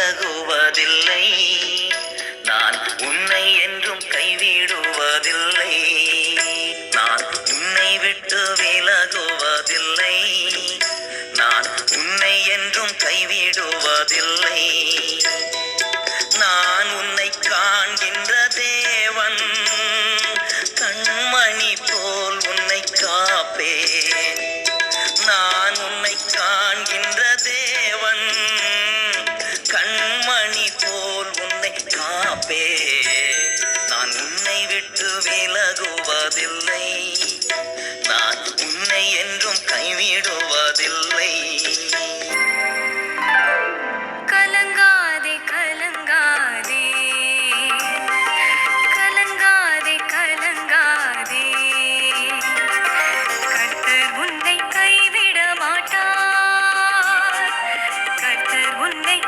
விலகுவதில்லை. நான் உன்னை என்றும் கைவிடுவதில்லை. நான் உன்னை விட்டு விலகுவதில்லை. நான் உன்னை என்றும் கைவிடுவதில்லை. நான் உன்னை காண்கின்ற தேவன், கண்மணி போல் உன்னை காப்பேன். நான் உன்னை காண்கின்ற தேவன், கண்மணி போல் உன்னை காப்பேன். நான் உன்னை விட்டு விலகுவதில்லை. நான் உன்னை என்றும் கைவிடுவதில்லை. கலங்காதே கலங்காதே கலங்காதே கலங்காதே, கர்த்தர் உன்னை கைவிட மாட்டார். கர்த்தர் உன்னை